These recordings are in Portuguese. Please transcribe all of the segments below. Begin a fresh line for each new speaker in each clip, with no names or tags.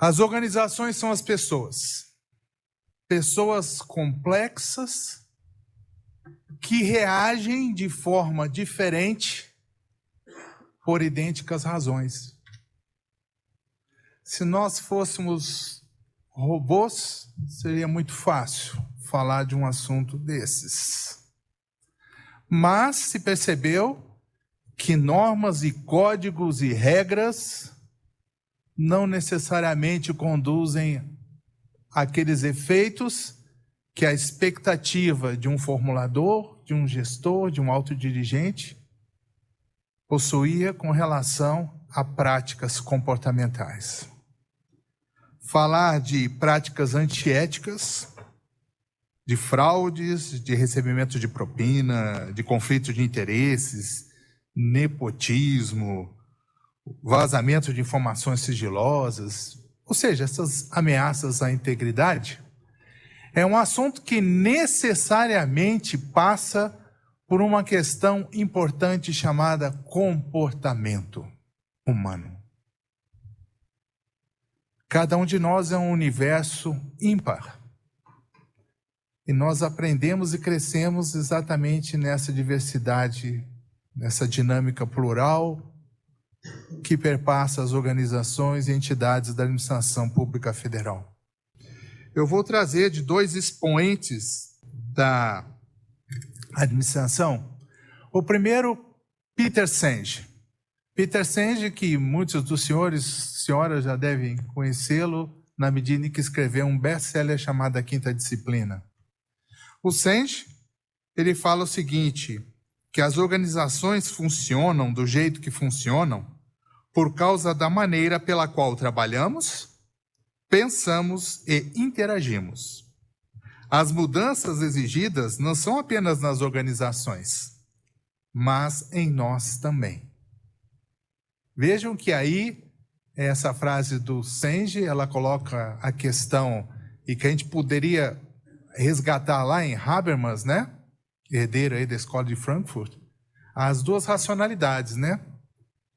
As organizações são as pessoas. Pessoas complexas que reagem de forma diferente por idênticas razões. Se nós fôssemos robôs, seria muito fácil falar de um assunto desses. Mas se percebeu que normas e códigos e regras não necessariamente conduzem àqueles efeitos que a expectativa de um formulador, de um gestor, de um autodirigente possuía com relação a práticas comportamentais. Falar de práticas antiéticas, de fraudes, de recebimento de propina, de conflito de interesses, nepotismo, vazamento de informações sigilosas, ou seja, essas ameaças à integridade, é um assunto que necessariamente passa por uma questão importante chamada comportamento humano. Cada um de nós é um universo ímpar. E nós aprendemos e crescemos exatamente nessa diversidade, nessa dinâmica plural que perpassa as organizações e entidades da administração pública federal. Eu vou trazer de dois expoentes da administração. O primeiro, Peter Senge. Peter Senge, que muitos dos senhoras já devem conhecê-lo, na medida em que escreveu um best-seller chamado A Quinta Disciplina. O Senge, ele fala o seguinte, que as organizações funcionam do jeito que funcionam por causa da maneira pela qual trabalhamos, pensamos e interagimos. As mudanças exigidas não são apenas nas organizações, mas em nós também. Vejam que aí, essa frase do Senge, ela coloca a questão, e que a gente poderia resgatar lá em Habermas, né? Herdeiro aí da Escola de Frankfurt, as duas racionalidades, né?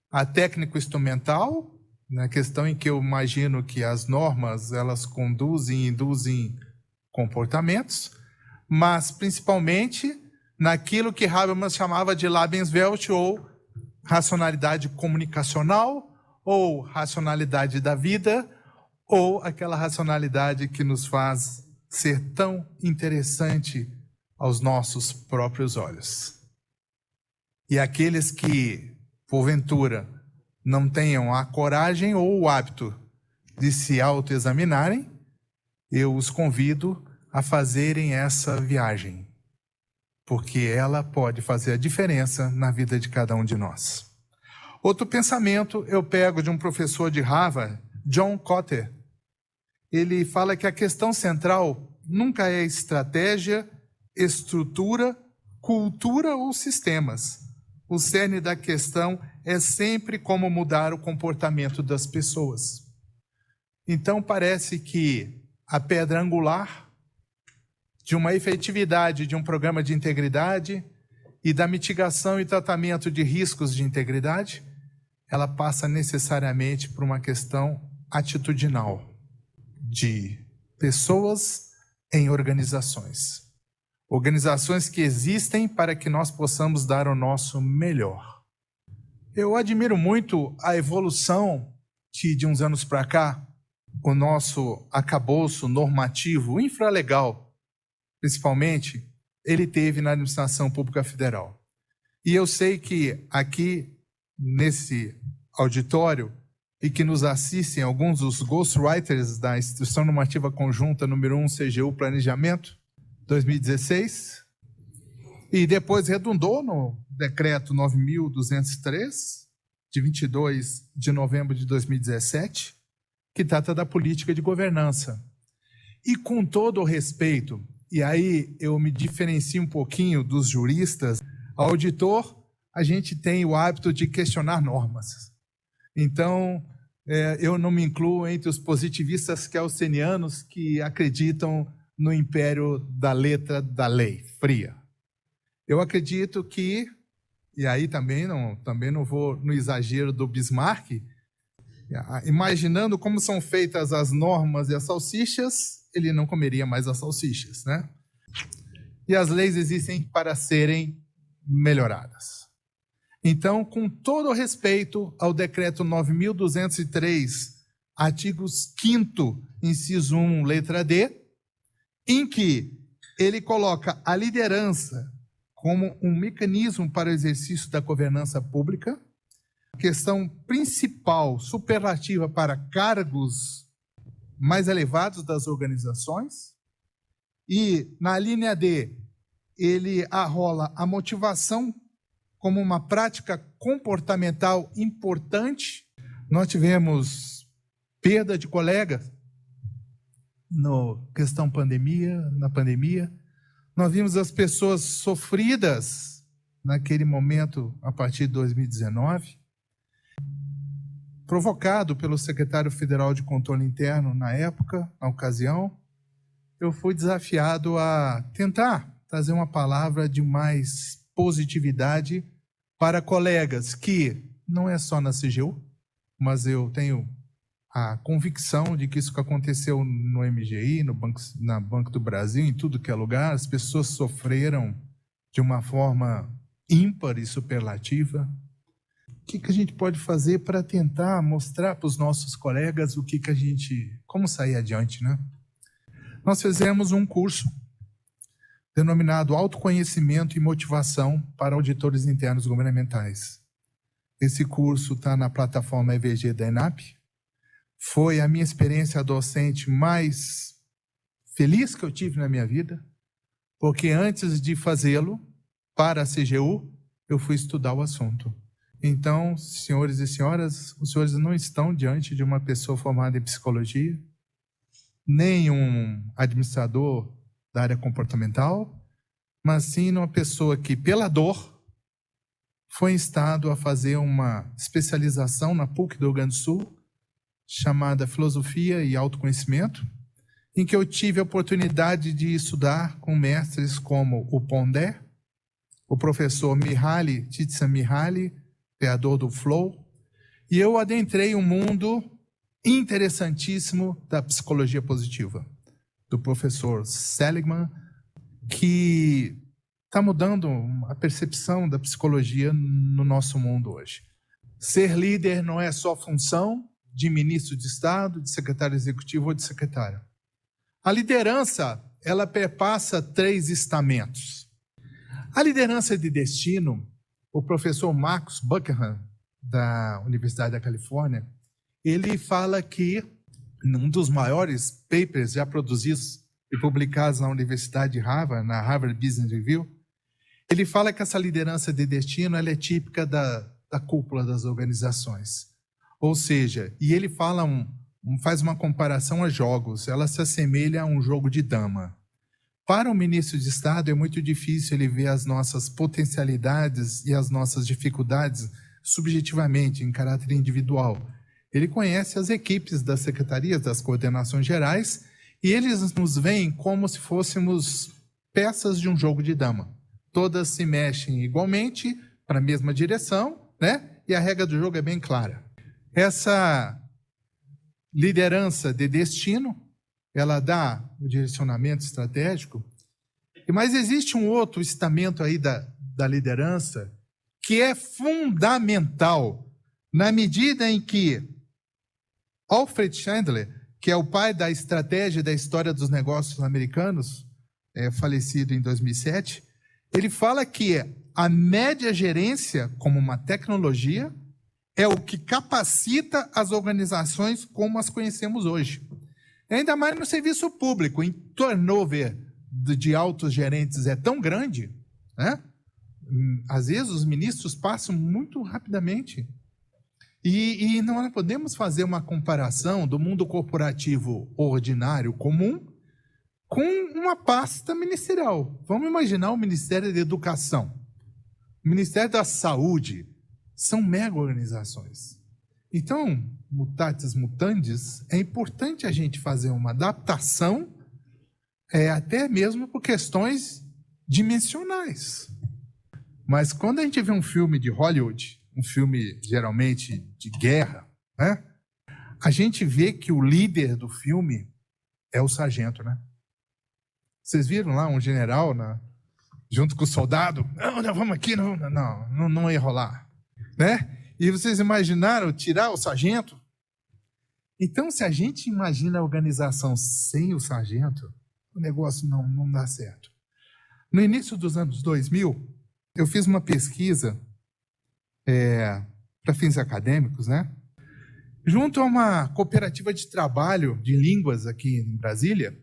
A técnico-instrumental, na questão em que eu imagino que as normas, elas conduzem e induzem comportamentos, mas principalmente naquilo que Habermas chamava de Lebenswelt, ou racionalidade comunicacional, ou racionalidade da vida, ou aquela racionalidade que nos faz ser tão interessante aos nossos próprios olhos. E aqueles que, porventura, não tenham a coragem ou o hábito de se autoexaminarem, eu os convido a fazerem essa viagem, porque ela pode fazer a diferença na vida de cada um de nós. Outro pensamento eu pego de um professor de Harvard, John Kotter. Ele fala que a questão central nunca é estratégia, estrutura, cultura ou sistemas. O cerne da questão é sempre como mudar o comportamento das pessoas. Então parece que a pedra angular de uma efetividade de um programa de integridade e da mitigação e tratamento de riscos de integridade, ela passa necessariamente por uma questão atitudinal de pessoas em organizações. Organizações que existem para que nós possamos dar o nosso melhor. Eu admiro muito a evolução que, de uns anos para cá, o nosso arcabouço normativo, infralegal, principalmente, ele teve na administração pública federal. E eu sei que aqui, nesse auditório, e que nos assistem alguns dos ghostwriters da Instrução Normativa Conjunta número 1 CGU Planejamento, 2016, e depois redundou no decreto 9.203, de 22 de novembro de 2017, que trata da política de governança. E com todo o respeito, e aí eu me diferencio um pouquinho dos juristas, auditor, a gente tem o hábito de questionar normas. Então, eu não me incluo entre os positivistas kelsenianos que acreditam no império da letra da lei, fria. Eu acredito que, e aí também não vou no exagero do Bismarck, Imaginando como são feitas as normas e as salsichas, ele não comeria mais as salsichas, né? E as leis existem para serem melhoradas. Então, com todo o respeito ao decreto 9.203, artigo 5º, inciso 1, letra D, em que ele coloca a liderança como um mecanismo para o exercício da governança pública, questão principal, superlativa para cargos mais elevados das organizações, e na linha D, ele arrola a motivação como uma prática comportamental importante. Nós tivemos perda de colegas na questão na pandemia. Nós vimos as pessoas sofridas naquele momento, a partir de 2019, provocado pelo secretário federal de controle interno na época, na ocasião. Eu fui desafiado a tentar trazer uma palavra de mais positividade para colegas que, não é só na CGU, mas eu tenho a convicção de que isso que aconteceu no MGI, na Banco do Brasil, em tudo que é lugar, as pessoas sofreram de uma forma ímpar e superlativa. O que a gente pode fazer para tentar mostrar para os nossos colegas como sair adiante, né? Nós fizemos um curso denominado Autoconhecimento e Motivação para Auditores Internos Governamentais. Esse curso está na plataforma EVG da ENAP. Foi a minha experiência docente mais feliz que eu tive na minha vida, porque antes de fazê-lo para a CGU, eu fui estudar o assunto. Então, senhores e senhoras, os senhores não estão diante de uma pessoa formada em psicologia, nem um administrador da área comportamental, mas sim uma pessoa que, pela dor, foi instado a fazer uma especialização na PUC do Rio Grande do Sul, chamada Filosofia e Autoconhecimento, em que eu tive a oportunidade de estudar com mestres como o Pondé, o professor Mihaly Csikszentmihalyi, criador do Flow, e eu adentrei um mundo interessantíssimo da psicologia positiva, do professor Seligman, que está mudando a percepção da psicologia no nosso mundo hoje. Ser líder não é só função de ministro de Estado, de secretário executivo ou de secretário. A liderança, ela perpassa 3 estamentos. A liderança de destino, o professor Marcus Buckingham, da Universidade da Califórnia, ele fala que, num dos maiores papers já produzidos e publicados na Universidade de Harvard, na Harvard Business Review, ele fala que essa liderança de destino ela é típica da cúpula das organizações. Ou seja, e ele fala faz uma comparação a jogos, ela se assemelha a um jogo de dama. Para o ministro de Estado é muito difícil ele ver as nossas potencialidades e as nossas dificuldades subjetivamente, em caráter individual. Ele conhece as equipes das secretarias, das coordenações gerais, e eles nos veem como se fôssemos peças de um jogo de dama. Todas se mexem igualmente para a mesma direção, né? E a regra do jogo é bem clara. Essa liderança de destino, ela dá o direcionamento estratégico, mas existe um outro estamento aí da liderança que é fundamental na medida em que Alfred Chandler, que é o pai da estratégia da história dos negócios americanos, falecido em 2007, ele fala que a média gerência, como uma tecnologia, é o que capacita as organizações como as conhecemos hoje. Ainda mais no serviço público, em turnover de altos gerentes é tão grande, né? Às vezes os ministros passam muito rapidamente. E não podemos fazer uma comparação do mundo corporativo ordinário, comum, com uma pasta ministerial. Vamos imaginar o Ministério da Educação, o Ministério da Saúde, são mega organizações. Então, mutatis mutandis, é importante a gente fazer uma adaptação, até mesmo por questões dimensionais. Mas quando a gente vê um filme de Hollywood, um filme geralmente de guerra, né? a gente vê que o líder do filme é o sargento, né? Vocês viram lá um general junto com o soldado? Não, vamos aqui, não ia rolar, né? E vocês imaginaram tirar o sargento? Então, se a gente imagina a organização sem o sargento, o negócio não dá certo. No início dos anos 2000, eu fiz uma pesquisa para fins acadêmicos, né? Junto a uma cooperativa de trabalho de línguas aqui em Brasília,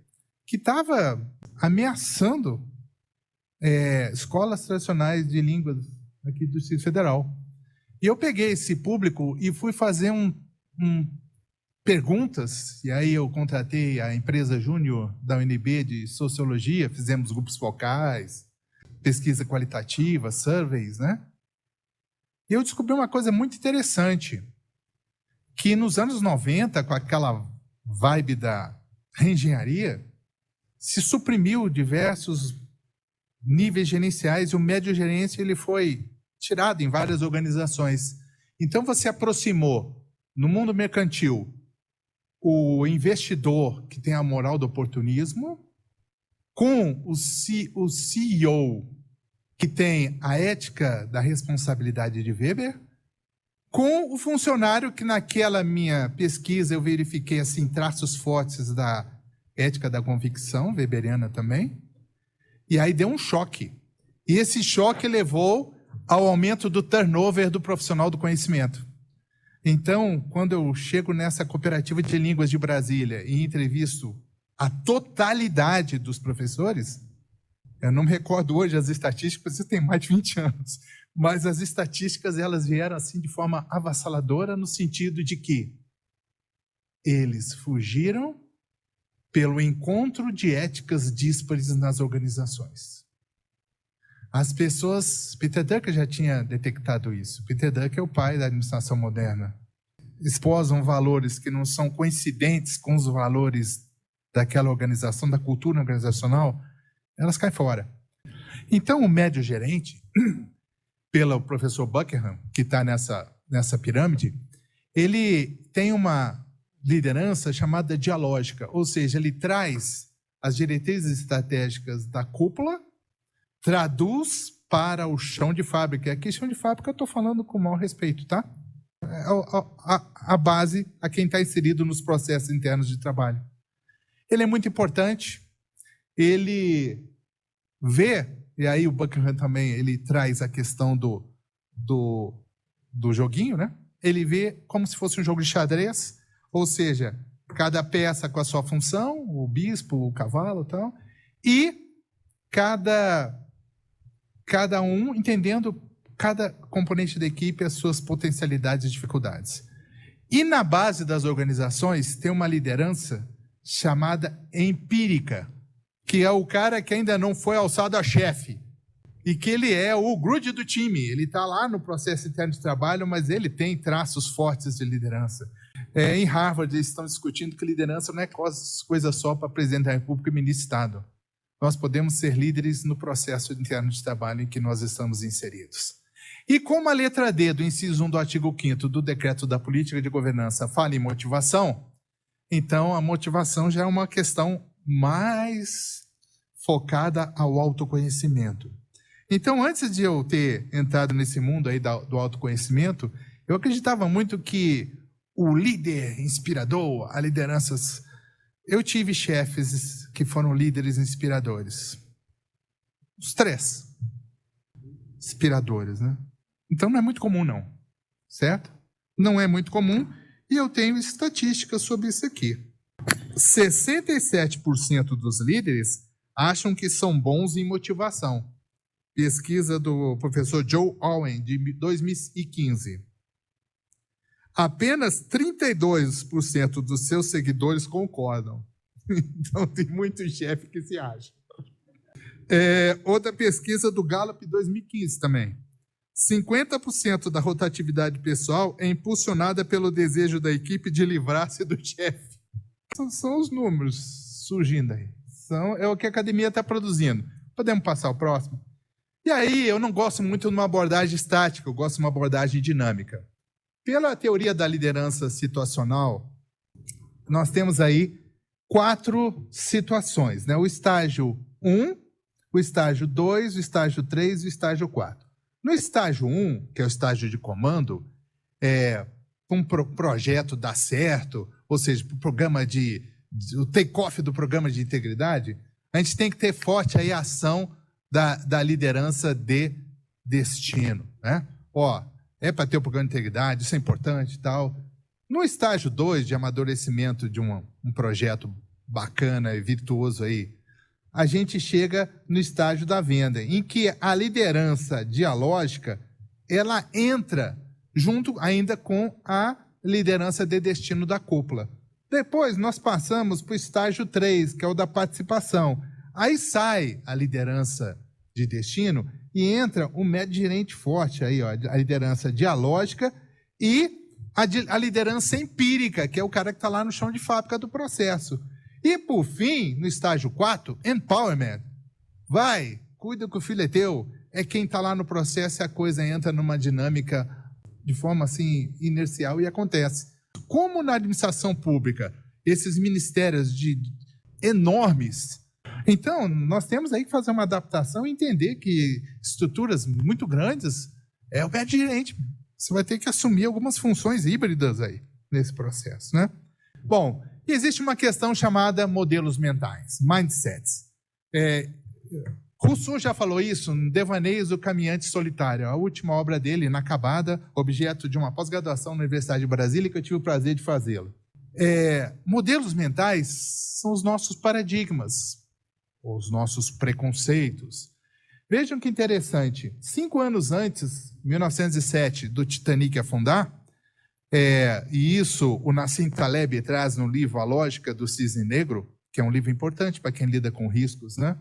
que estava ameaçando escolas tradicionais de línguas aqui do Distrito Federal. E eu peguei esse público e fui fazer perguntas, e aí eu contratei a empresa Júnior da UNB de Sociologia, fizemos grupos focais, pesquisa qualitativa, surveys, né? E eu descobri uma coisa muito interessante, que nos anos 90, com aquela vibe da reengenharia, se suprimiu diversos níveis gerenciais e o médio gerência ele foi tirado em várias organizações. Então você aproximou, no mundo mercantil, o investidor que tem a moral do oportunismo com o CEO que tem a ética da responsabilidade de Weber, com o funcionário que naquela minha pesquisa eu verifiquei assim, traços fortes da ética da convicção, weberiana também, e aí deu um choque. E esse choque levou ao aumento do turnover do profissional do conhecimento. Então, quando eu chego nessa cooperativa de línguas de Brasília e entrevisto a totalidade dos professores, eu não me recordo hoje as estatísticas, isso tem mais de 20 anos, mas as estatísticas elas vieram assim de forma avassaladora no sentido de que eles fugiram pelo encontro de éticas díspares nas organizações. As pessoas, Peter Drucker já tinha detectado isso. Peter Drucker é o pai da administração moderna. Esposam valores que não são coincidentes com os valores daquela organização, da cultura organizacional, elas caem fora. Então, o médio gerente, pelo professor Buckingham, que está nessa pirâmide, ele tem uma liderança chamada dialógica, ou seja, ele traz as diretrizes estratégicas da cúpula, traduz para o chão de fábrica. Aqui, chão de fábrica, eu estou falando com o maior respeito, tá? A base a quem está inserido nos processos internos de trabalho. Ele é muito importante, ele vê, e aí o Buckingham também, ele traz a questão do joguinho, né? Ele vê como se fosse um jogo de xadrez, ou seja, cada peça com a sua função, o bispo, o cavalo e tal, e cada um entendendo cada componente da equipe as suas potencialidades e dificuldades. E na base das organizações tem uma liderança chamada empírica, que é o cara que ainda não foi alçado a chefe, e que ele é o grude do time, ele está lá no processo interno de trabalho, mas ele tem traços fortes de liderança. Em Harvard, eles estão discutindo que liderança não é coisa só para presidente da República e ministro de Estado. Nós podemos ser líderes no processo interno de trabalho em que nós estamos inseridos. E como a letra D do inciso 1 do artigo 5º do Decreto da Política de Governança fala em motivação, então a motivação já é uma questão mais focada ao autoconhecimento. Então, antes de eu ter entrado nesse mundo aí do autoconhecimento, eu acreditava muito que o líder inspirador, a lideranças... Eu tive chefes que foram líderes inspiradores. Os 3 inspiradores, né? Então não é muito comum, não. Certo? Não é muito comum. E eu tenho estatísticas sobre isso aqui. 67% dos líderes acham que são bons em motivação. Pesquisa do professor Joe Owen, de 2015. Apenas 32% dos seus seguidores concordam. Então, tem muito chefe que se acha. Outra pesquisa do Gallup, 2015 também. 50% da rotatividade pessoal é impulsionada pelo desejo da equipe de livrar-se do chefe. São os números surgindo aí. É o que a academia está produzindo. Podemos passar ao próximo? E aí, eu não gosto muito de uma abordagem estática, eu gosto de uma abordagem dinâmica. Pela teoria da liderança situacional, nós temos aí 4 situações, né? O estágio 1, o estágio 2, o estágio 3 e o estágio 4. No estágio 1, que é o estágio de comando, um projeto dá certo, ou seja, o take-off do programa de integridade, a gente tem que ter forte aí a ação da liderança de destino, né? É para ter o programa de integridade, isso é importante e tal. No estágio 2, de amadurecimento de um projeto bacana e virtuoso aí, a gente chega no estágio da venda, em que a liderança dialógica, ela entra junto ainda com a liderança de destino da cúpula. Depois nós passamos para o estágio 3, que é o da participação. Aí sai a liderança de destino e entra um médio gerente forte, aí, a liderança dialógica e a liderança empírica, que é o cara que está lá no chão de fábrica do processo. E, por fim, no estágio 4, empowerment. Vai, cuida que o filho é teu. É quem está lá no processo e a coisa entra numa dinâmica de forma assim inercial e acontece. Como na administração pública, esses ministérios enormes, então nós temos aí que fazer uma adaptação e entender que estruturas muito grandes é o médio gerente. Você vai ter que assumir algumas funções híbridas aí nesse processo, né? Bom, existe uma questão chamada modelos mentais, mindsets. Rousseau já falou isso no Devaneios do Caminhante Solitário, a última obra dele, inacabada, objeto de uma pós-graduação na Universidade de Brasília, que eu tive o prazer de fazê-lo. Modelos mentais são os nossos paradigmas, os nossos preconceitos. Vejam que interessante, 5 anos antes, 1907, do Titanic afundar, e isso o Nassim Taleb traz no livro A Lógica do Cisne Negro, que é um livro importante para quem lida com riscos, né?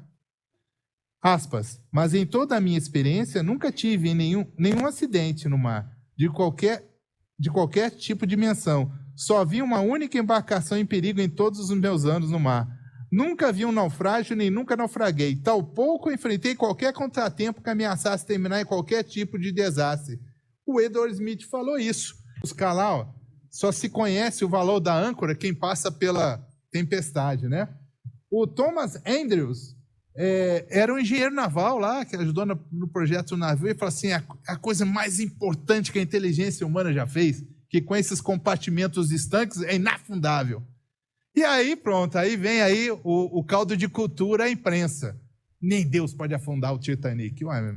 Aspas, mas em toda a minha experiência nunca tive nenhum acidente no mar, de qualquer tipo de dimensão. Só vi uma única embarcação em perigo em todos os meus anos no mar. Nunca vi um naufrágio, nem nunca naufraguei. Tal pouco enfrentei qualquer contratempo que ameaçasse terminar em qualquer tipo de desastre. O Edward Smith falou isso. Buscar lá, só se conhece o valor da âncora quem passa pela tempestade, né? O Thomas Andrews era um engenheiro naval lá, que ajudou no projeto do navio, e falou assim, a coisa mais importante que a inteligência humana já fez, que com esses compartimentos estanques é inafundável. E aí, pronto, aí vem aí o caldo de cultura, a imprensa. Nem Deus pode afundar o Titanic. Ué,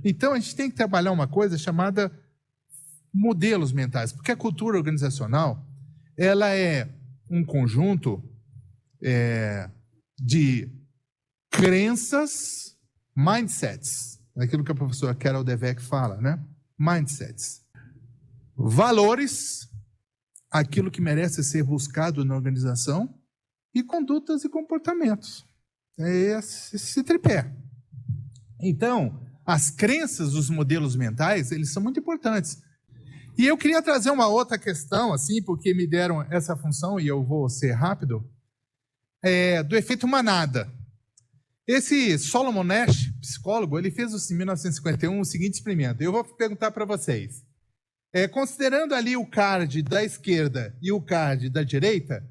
então, a gente tem que trabalhar uma coisa chamada modelos mentais, porque a cultura organizacional, ela é um conjunto de crenças, mindsets, aquilo que a professora Carol Dweck fala, né? Mindsets. Valores, aquilo que merece ser buscado na organização, e condutas e comportamentos. É esse tripé. Então, as crenças dos modelos mentais, eles são muito importantes. E eu queria trazer uma outra questão, assim, porque me deram essa função, e eu vou ser rápido, do efeito manada. Esse Solomon Asch, psicólogo, ele fez em 1951 o seguinte experimento. Eu vou perguntar para vocês. Considerando ali o card da esquerda e o card da direita,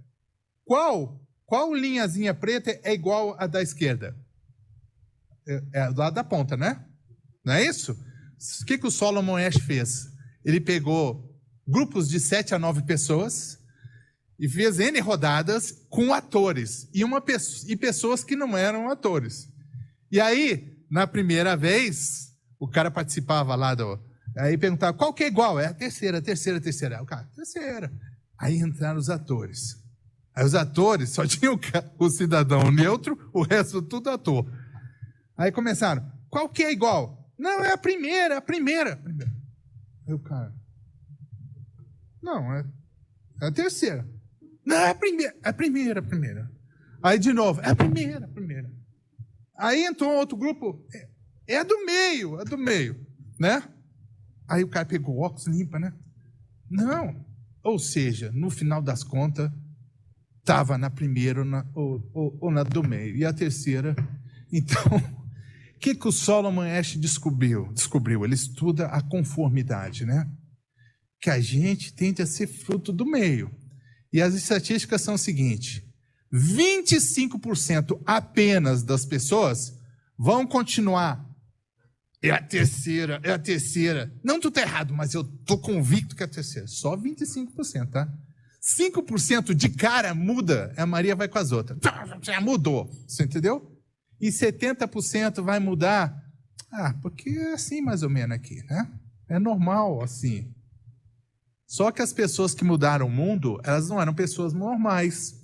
qual linhazinha preta é igual à da esquerda? É do lado da ponta, né? Não é isso? O que o Solomon Asch fez? Ele pegou grupos de 7 a 9 pessoas e fez N rodadas com atores e pessoas que não eram atores. E aí, na primeira vez, o cara participava lá aí perguntava, qual que é igual? A terceira. O cara, terceira. Aí entraram os atores. Aí os atores só tinham o cidadão neutro, o resto tudo ator. Aí começaram, qual que é igual? Não, é a primeira. Aí o cara, não, é a terceira. Não, é a primeira. Aí de novo, é a primeira. Aí entrou outro grupo, é a do meio, né? Aí o cara pegou o óculos limpa, né? Não. Ou seja, no final das contas, estava na primeira ou na do meio. E a terceira, então, o que o Solomon Asch descobriu? Ele estuda a conformidade, né? Que a gente tende a ser fruto do meio. E as estatísticas são o seguinte: 25% apenas das pessoas vão continuar. É a terceira, é a terceira. Não, tu tá errado, mas eu tô convicto que é a terceira. Só 25%, tá? 5% de cara muda, a Maria vai com as outras. Já mudou, você entendeu? E 70% vai mudar, porque é assim mais ou menos aqui, né? É normal assim. Só que as pessoas que mudaram o mundo, elas não eram pessoas normais.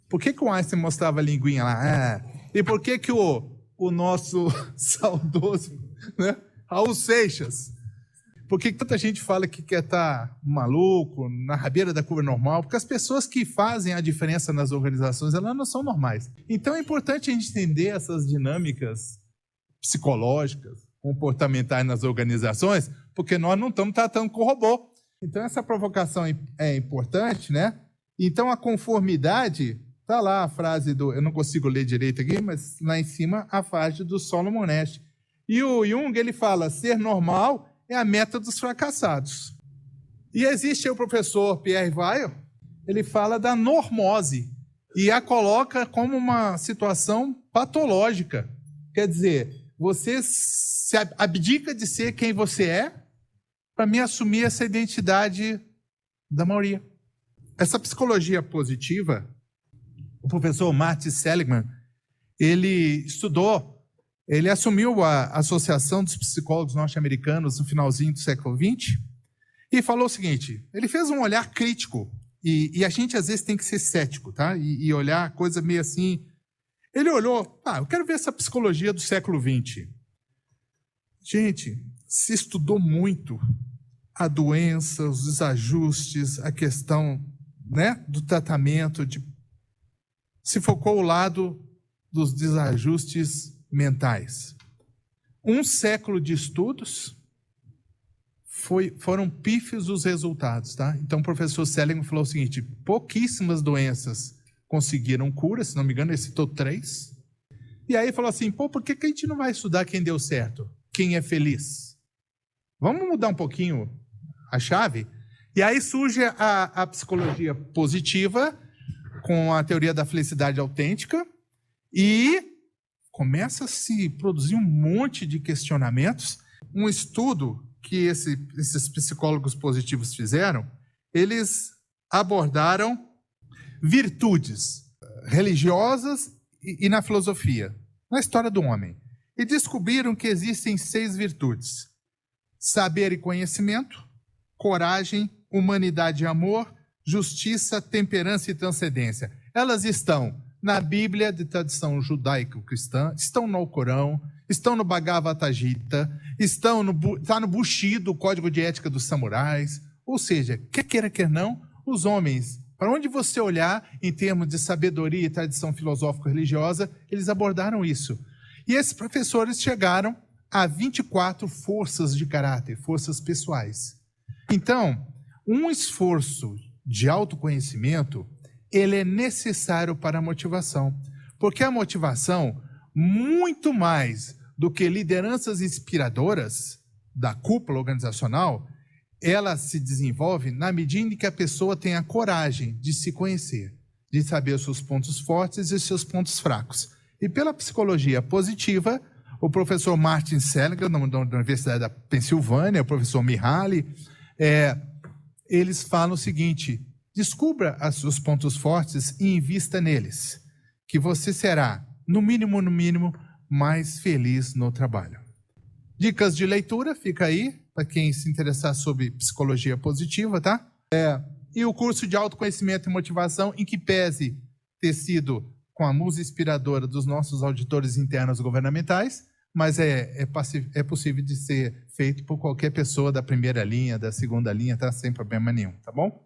Por que o Einstein mostrava a linguinha lá? E por que o nosso saudoso, né, Raul Seixas, por que tanta gente fala que quer estar maluco, na rabeira da curva normal? Porque as pessoas que fazem a diferença nas organizações, elas não são normais. Então é importante a gente entender essas dinâmicas psicológicas, comportamentais nas organizações, porque nós não estamos tratando com o robô. Então essa provocação é importante, né? Então a conformidade, está lá a frase do, eu não consigo ler direito aqui, mas lá em cima a frase do Solomon Asch. E o Jung, ele fala, ser normal é a meta dos fracassados. E existe o professor Pierre Weil, ele fala da normose e a coloca como uma situação patológica. Quer dizer, você se abdica de ser quem você é para me assumir essa identidade da maioria. Essa psicologia positiva, o professor Martin Seligman, ele estudou, ele assumiu a Associação dos Psicólogos Norte-Americanos no finalzinho do século XX e falou o seguinte, ele fez um olhar crítico, e a gente às vezes tem que ser cético, tá? E olhar a coisa meio assim. Ele olhou, eu quero ver essa psicologia do século XX. Gente, se estudou muito a doença, os desajustes, a questão, né, do tratamento, se focou ao lado dos desajustes mentais. Um século de estudos, foram pífios os resultados, tá? Então o professor Seligman falou o seguinte, pouquíssimas doenças conseguiram cura, se não me engano ele citou 3, e aí falou assim, por que a gente não vai estudar quem deu certo? Quem é feliz? Vamos mudar um pouquinho a chave? E aí surge a psicologia positiva, com a teoria da felicidade autêntica, e começa a se produzir um monte de questionamentos. Um estudo que esses psicólogos positivos fizeram, eles abordaram virtudes religiosas e na filosofia, na história do homem, e descobriram que existem 6 virtudes: saber e conhecimento, coragem, humanidade e amor, justiça, temperança e transcendência. Elas estão na Bíblia de tradição judaico-cristã, estão no Alcorão, estão no Bhagavad Gita, está no Bushido, o Código de Ética dos Samurais. Ou seja, quer queira, quer não, os homens, para onde você olhar em termos de sabedoria e tradição filosófico-religiosa, eles abordaram isso. E esses professores chegaram a 24 forças de caráter, forças pessoais. Então, um esforço de autoconhecimento, ele é necessário para a motivação. Porque a motivação, muito mais do que lideranças inspiradoras da cúpula organizacional, ela se desenvolve na medida em que a pessoa tem a coragem de se conhecer, de saber os seus pontos fortes e os seus pontos fracos. E pela psicologia positiva, o professor Martin Seligman, da Universidade da Pensilvânia, o professor Mihaly, eles falam o seguinte: descubra os seus pontos fortes e invista neles, que você será, no mínimo, mais feliz no trabalho. Dicas de leitura, fica aí, para quem se interessar sobre psicologia positiva, tá? E o curso de autoconhecimento e motivação, em que pese ter sido com a musa inspiradora dos nossos auditores internos governamentais, mas é possível de ser feito por qualquer pessoa da primeira linha, da segunda linha, tá? Sem problema nenhum, tá bom?